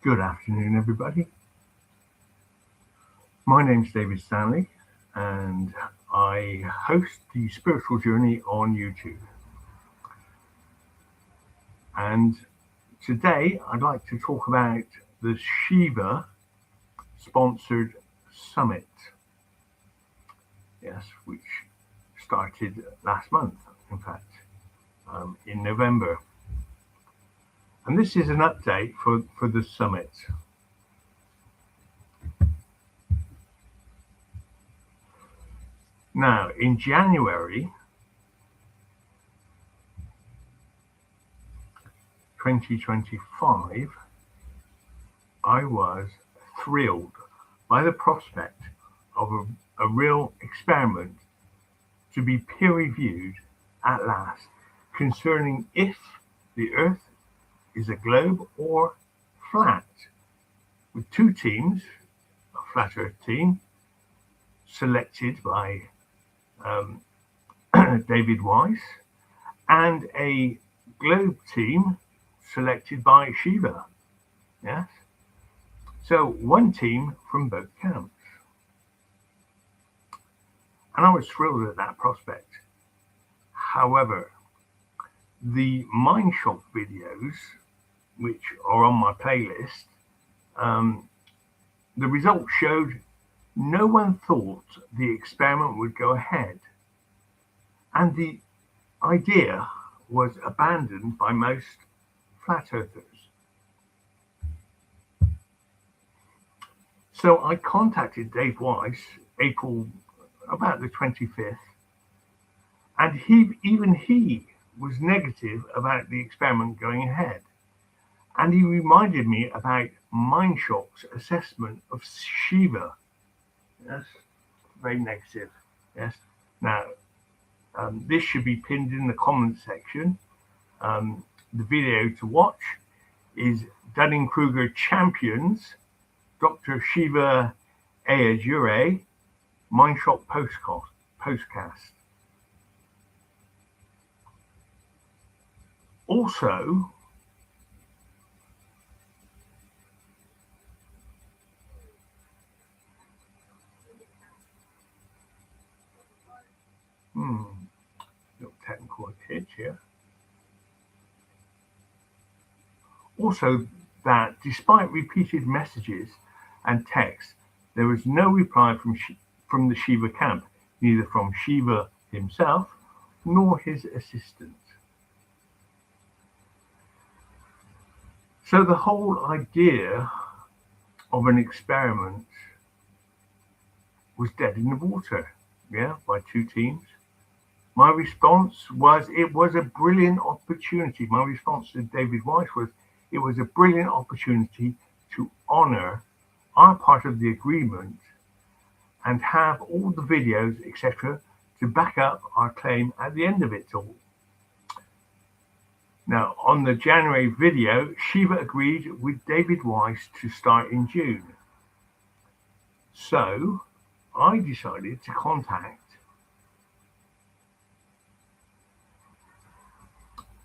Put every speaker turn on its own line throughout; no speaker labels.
Good afternoon, everybody. My name's David Stanley, and I host the Spiritual Journey on YouTube. And today I'd like to talk about the Shiva sponsored summit. Yes, which started last month, in fact, in November. And this is an update for the summit. Now, in January 2025, I was thrilled by the prospect of a real experiment to be peer-reviewed at last concerning if the Earth is a globe or flat, with two teams, a flat Earth team selected by David Weiss, and a globe team selected by Shiva. Yes, so one team from both camps, and I was thrilled at that prospect. However, the Mind Shock videos, which are on my playlist, the results showed no one thought the experiment would go ahead, and the idea was abandoned by most flat earthers. So I contacted Dave Weiss April about the 25th, and he was negative about the experiment going ahead. And he reminded me about Mind Shock's assessment of Shiva. Yes, very negative. Yes. Now, this should be pinned in the comment section. The video to watch is Dunning-Kruger Champions, Dr. Shiva Ayyadurai, Mind Shock postcast. Also, little technical hitch here. Also, that despite repeated messages and texts, there was no reply from the Shiva camp, neither from Shiva himself nor his assistant. So the whole idea of an experiment was dead in the water, by two teams. My response was, it was a brilliant opportunity. My response to David Weiss was, it was a brilliant opportunity to honor our part of the agreement and have all the videos, etc., to back up our claim at the end of it all. Now, on the January video, Shiva agreed with David Weiss to start in June. So I decided to contact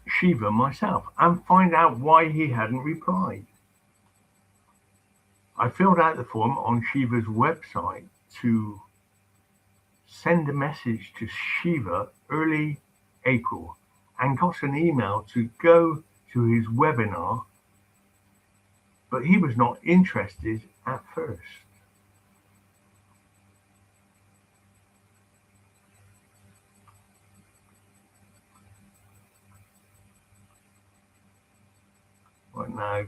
Shiva myself and find out why he hadn't replied. I filled out the form on Shiva's website to send a message to Shiva early April and got an email to go to his webinar, but he was not interested at first. Right now,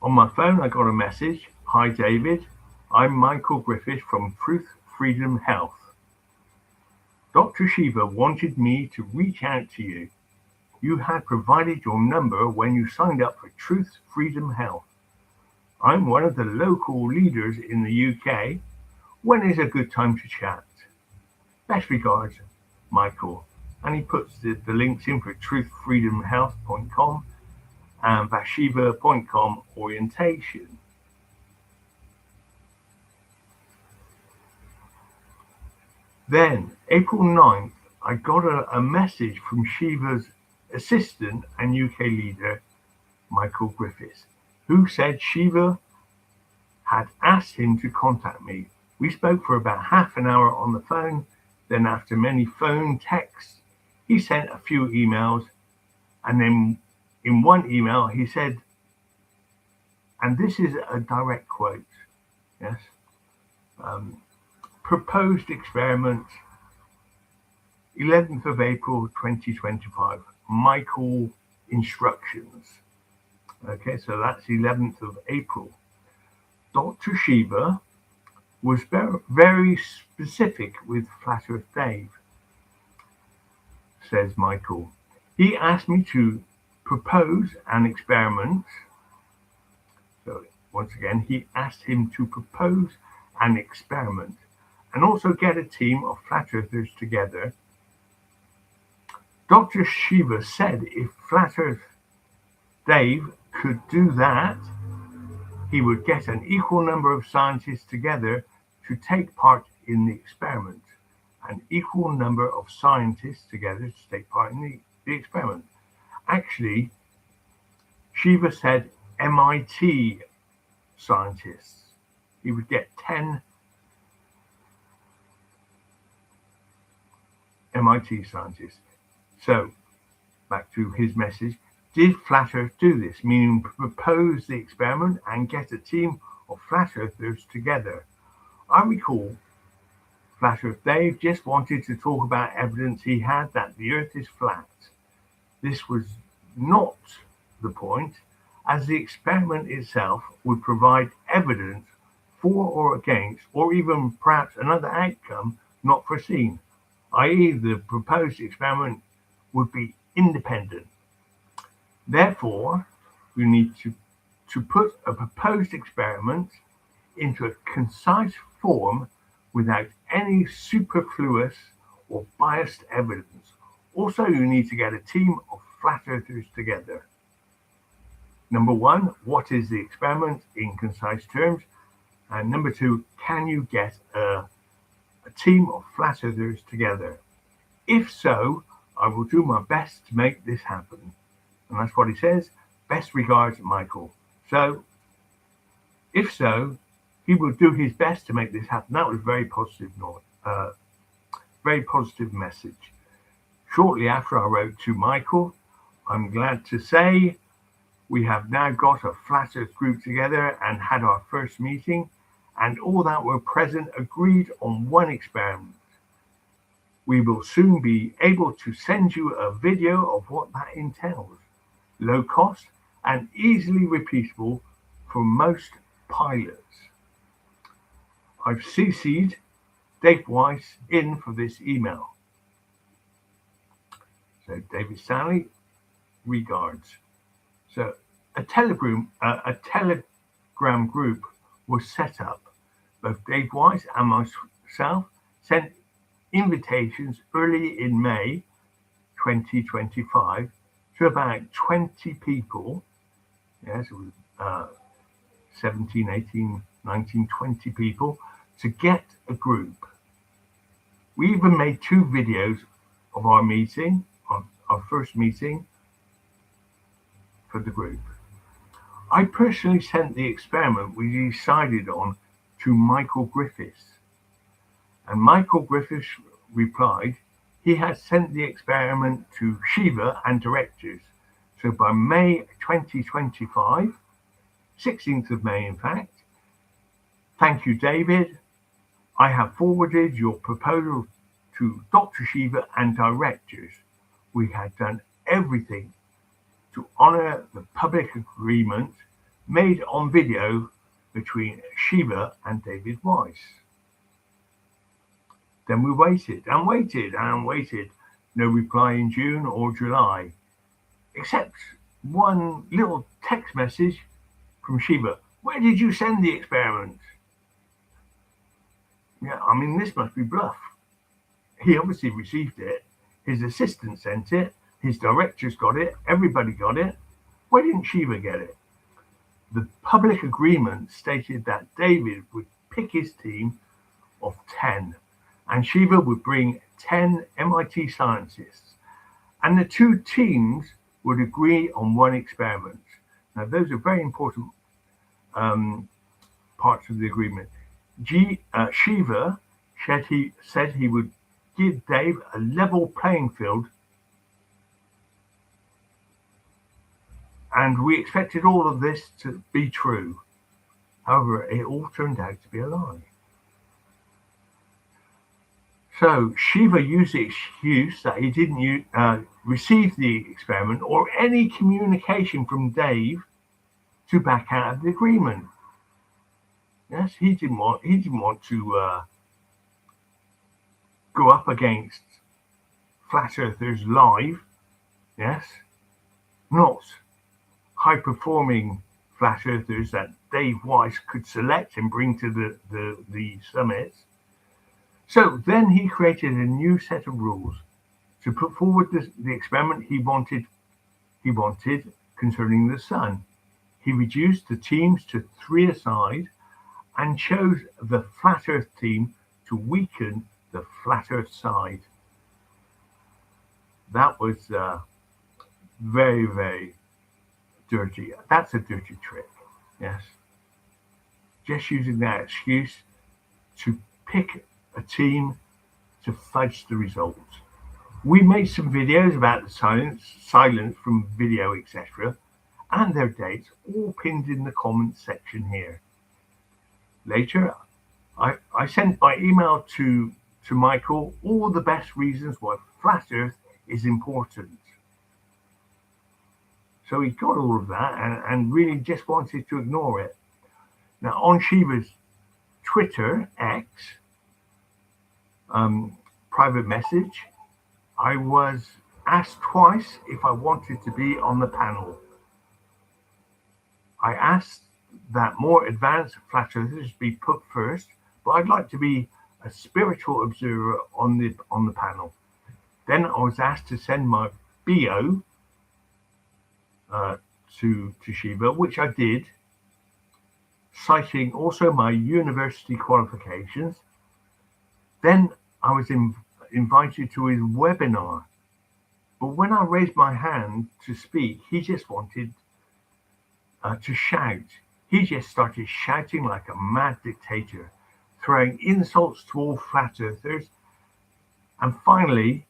on my phone, I got a message. Hi, David. I'm Michael Griffith from Truth Freedom Health. Dr. Shiva wanted me to reach out to you. You had provided your number when you signed up for Truth Freedom Health. I'm one of the local leaders in the UK. When is a good time to chat? Best regards, Michael. And he puts the links in for truthfreedomhealth.com and vashiva.com orientation. Then, April 9th, I got a message from Shiva's assistant and UK leader Michael Griffiths, who said Shiva had asked him to contact me. We spoke for about half an hour on the phone. Then after many phone texts, he sent a few emails. And then in one email, he said, and this is a direct quote, yes, proposed experiment, 11th of April 2025, Michael instructions. Okay, so that's 11th of April. Dr. Shiva was very specific with Flat Earth Dave, says Michael. He asked me to propose an experiment. So once again, he asked him to propose an experiment and also get a team of Flat Earthers together. Dr. Shiva said if Flat Earth Dave could do that, he would get an equal number of scientists together to take part in the experiment. An equal number of scientists together to take part in the experiment. Actually, Shiva said MIT scientists. He would get 10 MIT scientists. So, back to his message. Did Flat Earth do this? Meaning propose the experiment and get a team of Flat Earthers together. I recall Flat Earth Dave just wanted to talk about evidence he had that the Earth is flat. This was not the point, as the experiment itself would provide evidence for or against, or even perhaps another outcome not foreseen, i.e. the proposed experiment would be independent. Therefore, we need to put a proposed experiment into a concise form without any superfluous or biased evidence. Also, you need to get a team of Flat Earthers together. Number one, what is the experiment in concise terms? And number two, can you get a team of Flat Earthers together? If so, I will do my best to make this happen. And that's what he says. Best regards, Michael. So, if so, he will do his best to make this happen. That was very positive message. Shortly after I wrote to Michael, I'm glad to say we have now got a Flat Earth group together and had our first meeting, and all that were present agreed on one experiment. We will soon be able to send you a video of what that entails. Low cost and easily repeatable for most pilots. I've CC'd Dave Weiss in for this email. So David Stanley, regards. So a telegram group was set up. Both Dave Weiss and myself sent invitations early in May 2025 to about 20 people. Yes, it was 17, 18, 19, 20 people to get a group. We even made 2 videos of our meeting, our first meeting for the group. I personally sent the experiment we decided on to Michael Griffiths, and Michael Griffiths replied he had sent the experiment to Shiva and directors. So by May 2025, 16th of May in fact, thank you David, I have forwarded your proposal to Dr. Shiva and directors. We had done everything to honour the public agreement made on video between Shiva and David Weiss. Then we waited and waited and waited. No reply in June or July, except one little text message from Shiva. Where did you send the experiment? Yeah, I mean, this must be bluff. He obviously received it. His assistant sent it. His directors got it. Everybody got it. Why didn't Shiva get it? The public agreement stated that David would pick his team of 10, and Shiva would bring 10 MIT scientists. and the two teams would agree on one experiment. Now, those are very important parts of the agreement. Shiva said he would give Dave a level playing field, and we expected all of this to be true. However, it all turned out to be a lie. So Shiva used the excuse that he didn't receive the experiment or any communication from Dave to back out of the agreement. Yes, he didn't want to go up against flat earthers live. Yes, not high performing flat earthers that Dave Weiss could select and bring to the summits. So then he created a new set of rules to put forward the experiment he wanted concerning the sun. He reduced the teams to 3 aside and chose the flat earth team to weaken the flat earth side. That was very, very dirty. That's a dirty trick. Yes. Just using that excuse to pick a team to fudge the results. We made some videos about the silence from video, etc., and their dates, all pinned in the comments section here. Later, I sent by email to Michael all the best reasons why flat Earth is important. So he got all of that and really just wanted to ignore it. Now, on Shiva's Twitter, X, private message, I was asked twice if I wanted to be on the panel. I asked that more advanced flat earthers be put first, but I'd like to be a spiritual observer on the panel. Then I was asked to send my BO to Shiva, which I did, citing also my university qualifications. Then I was invited to his webinar, but when I raised my hand to speak, he just wanted to shout. He just started shouting like a mad dictator, throwing insults to all flat earthers, and finally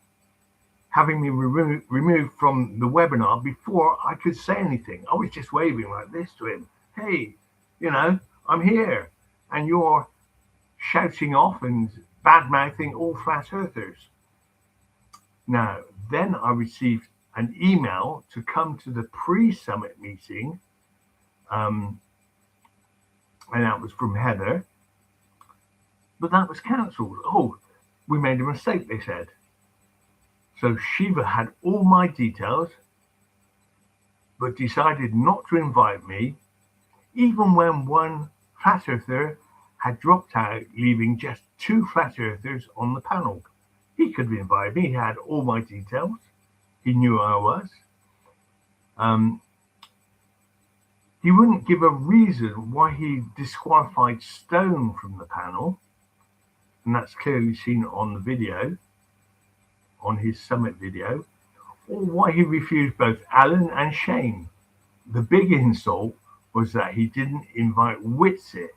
having me removed from the webinar before I could say anything. I was just waving like this to him. Hey, I'm here, and you're shouting off and bad-mouthing all flat earthers. Now, then I received an email to come to the pre-summit meeting, and that was from Heather, but that was cancelled. Oh, we made a mistake, they said. So Shiva had all my details, but decided not to invite me, even when one flat earther had dropped out, leaving just 2 flat earthers on the panel. He could have invited me. He had all my details. He knew who I was. He wouldn't give a reason why he disqualified Stone from the panel, and that's clearly seen on the video, on his summit video, or why he refused both Alan and Shane. The big insult was that he didn't invite Whitsitt,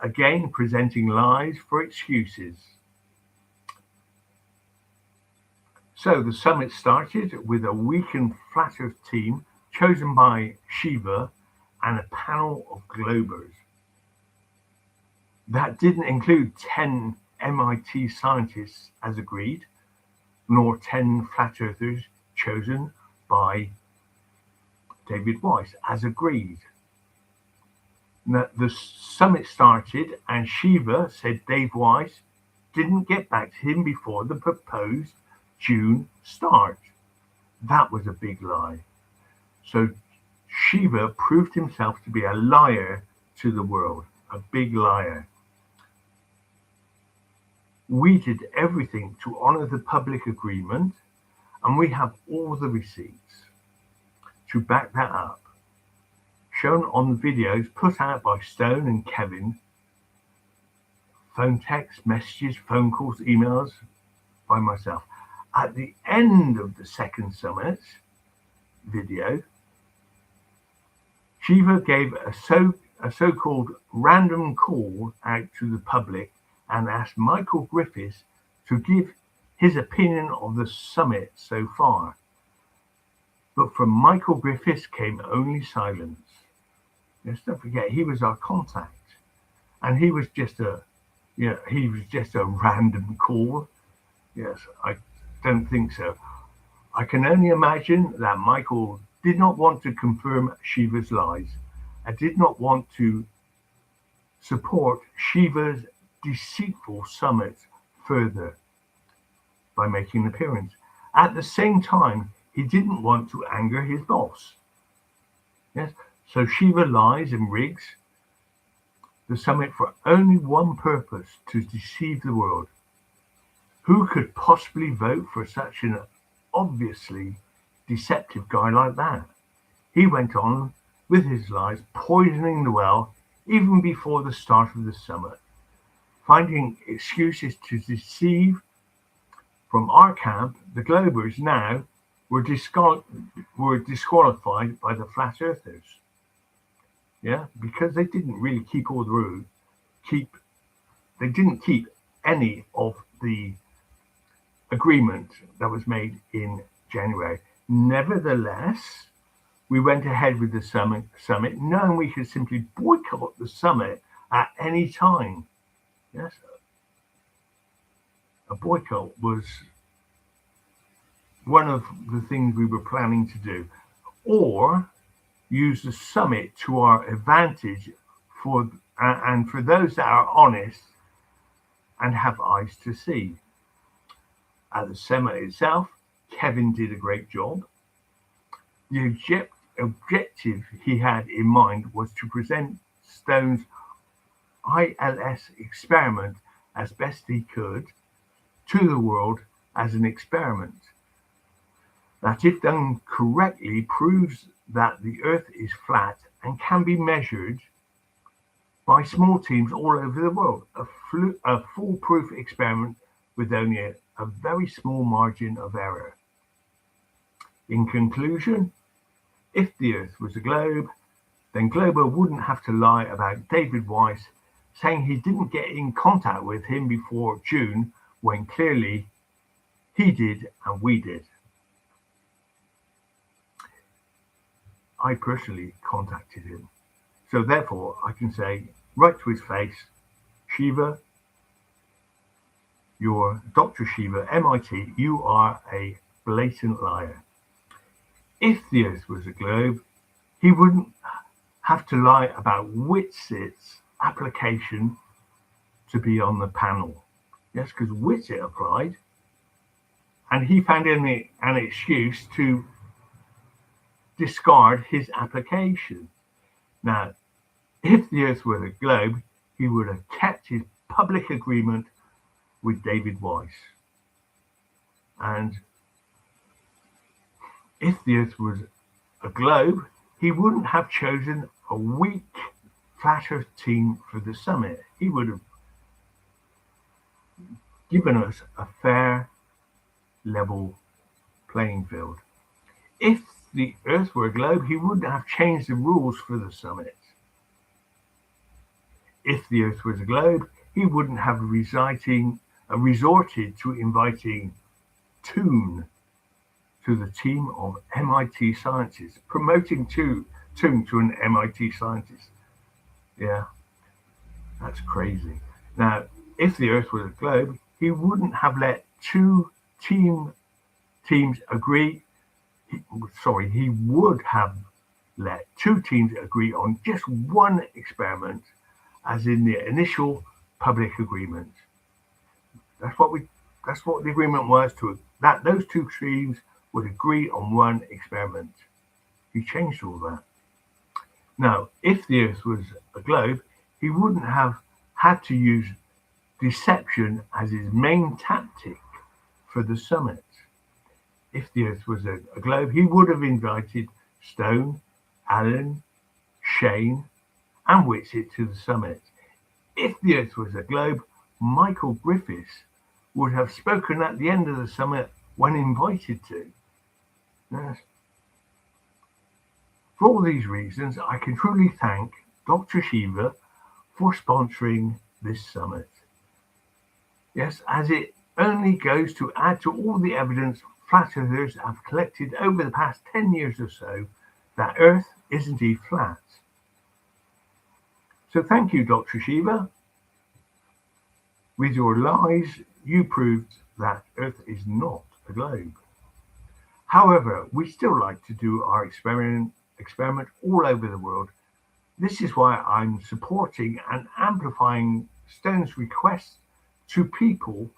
again presenting lies for excuses. So the summit started with a weakened flat earth team chosen by Shiva and a panel of globers. That didn't include 10 MIT scientists as agreed, nor 10 flat earthers chosen by David Weiss as agreed. Now, the summit started and Shiva said Dave Weiss didn't get back to him before the proposed June start. That was a big lie. So Shiva proved himself to be a liar to the world, a big liar. We did everything to honor the public agreement, and we have all the receipts to back that up, shown on the videos put out by Stone and Kevin, phone texts, messages, phone calls, emails by myself. At the end of the second summit video, Shiva gave a so-called random call out to the public and asked Michael Griffiths to give his opinion of the summit so far. But from Michael Griffiths came only silence. Let's not forget, he was our contact, and he was just a random call. Yes, I don't think so. I can only imagine that Michael did not want to confirm Shiva's lies and did not want to support Shiva's deceitful summit further by making an appearance. At the same time, he didn't want to anger his boss. Yes, so Shiva lies and rigs the summit for only one purpose: to deceive the world. Who could possibly vote for such an obviously deceptive guy like that? He went on with his lies, poisoning the well even before the start of the summit, finding excuses to deceive. From our camp, the Globers now were disqualified by the Flat Earthers. Yeah, because they didn't really keep all the rules. They didn't keep any of the agreement that was made in January. Nevertheless, we went ahead with the summit, knowing we could simply boycott the summit at any time. Yes, a boycott was one of the things we were planning to do, or use the summit to our advantage for those that are honest and have eyes to see. At the summit itself, Kevin did a great job. The objective he had in mind was to present Stone's ILS experiment as best he could to the world as an experiment that, if done correctly, proves that the Earth is flat and can be measured by small teams all over the world. A foolproof experiment with only a very small margin of error. In conclusion, if the Earth was a globe, then Glober wouldn't have to lie about David Weiss saying he didn't get in contact with him before June, when clearly he did and we did. I personally contacted him. So therefore, I can say right to his face, Shiva, you're Dr. Shiva, MIT, you are a blatant liar. If the Earth was a globe, he wouldn't have to lie about Witzit's application to be on the panel. Yes, because Witzit applied, and he found an excuse to discard his application. Now, if the Earth were a globe, he would have kept his public agreement with David Weiss. And if the Earth was a globe, he wouldn't have chosen a weak Flat Earth team for the summit. He would have given us a fair, level playing field. If the Earth were a globe, he wouldn't have changed the rules for the summit. If the Earth was a globe, he wouldn't have resorted to inviting Toon to the team of MIT scientists, promoting Toon to an MIT scientist. Yeah, that's crazy. Now, if the Earth was a globe, he wouldn't have let two teams agree. He would have let two teams agree on just one experiment, as in the initial public agreement. That's what the agreement was, that those two teams would agree on one experiment. He changed all that. Now, if the Earth was a globe, he wouldn't have had to use deception as his main tactic for the summit. If the Earth was a globe, he would have invited Stone, Allen, Shane, and Witzit to the summit. If the Earth was a globe, Michael Griffiths would have spoken at the end of the summit when invited to. Yes. For all these reasons, I can truly thank Dr. Shiva for sponsoring this summit. Yes, as it only goes to add to all the evidence flat earthers have collected over the past 10 years or so that Earth is indeed flat. So thank you, Dr. Shiva. With your lies, you proved that Earth is not a globe. However, we still like to do our experiment all over the world. This is why I'm supporting and amplifying Stone's requests to people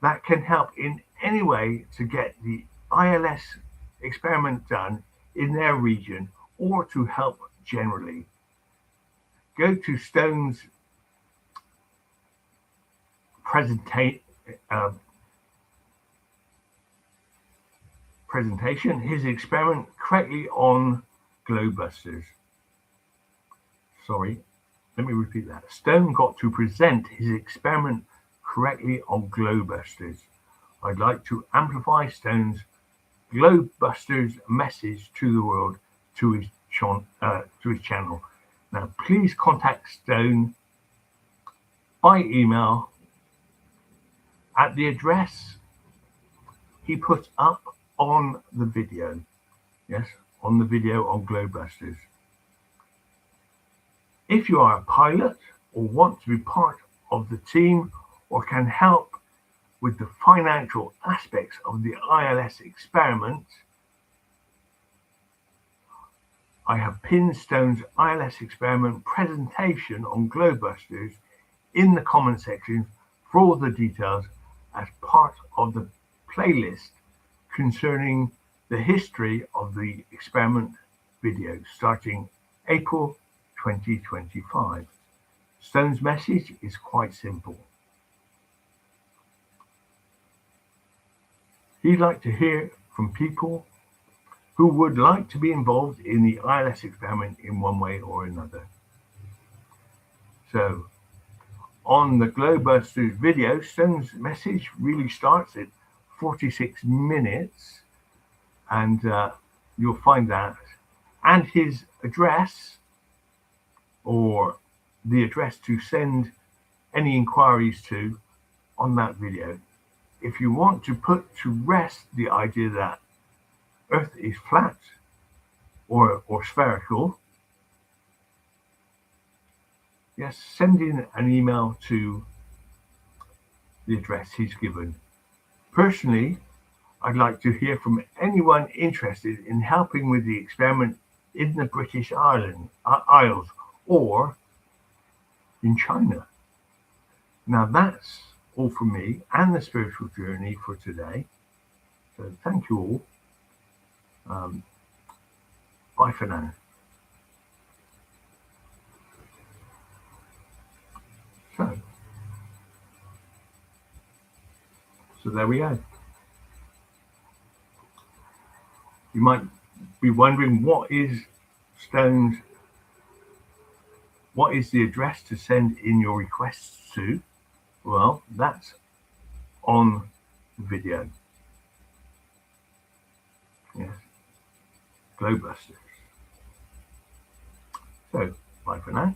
that can help in any way to get the ILS experiment done in their region or to help generally. Go to Stone's presentation, his experiment correctly on Globebusters. Sorry, let me repeat that. Stone got to present his experiment correctly on Globebusters. I'd like to amplify Stone's Globebusters message to the world, to his channel. Now, please contact Stone by email at the address he put up on the video. Yes, on the video on Globebusters. If you are a pilot or want to be part of the team or can help with the financial aspects of the ILS experiment, I have pinned Stone's ILS experiment presentation on Globebusters in the comment section for all the details as part of the playlist concerning the history of the experiment video starting April 2025. Stone's message is quite simple. He'd like to hear from people who would like to be involved in the ILS experiment in one way or another. So, on the Globebusters video, Stone's message really starts at 46 minutes, and you'll find that, and his address, or the address to send any inquiries to on that video. If you want to put to rest the idea that Earth is flat or spherical, yes, send in an email to the address he's given. Personally, I'd like to hear from anyone interested in helping with the experiment in the British Isles or in China. Now that's all from me and the Spiritual Journey for today. So thank you all. Bye for now. So there we go. You might be wondering what is the address to send in your requests to? Well, that's on video. Yes. Globebusters. So, bye for now.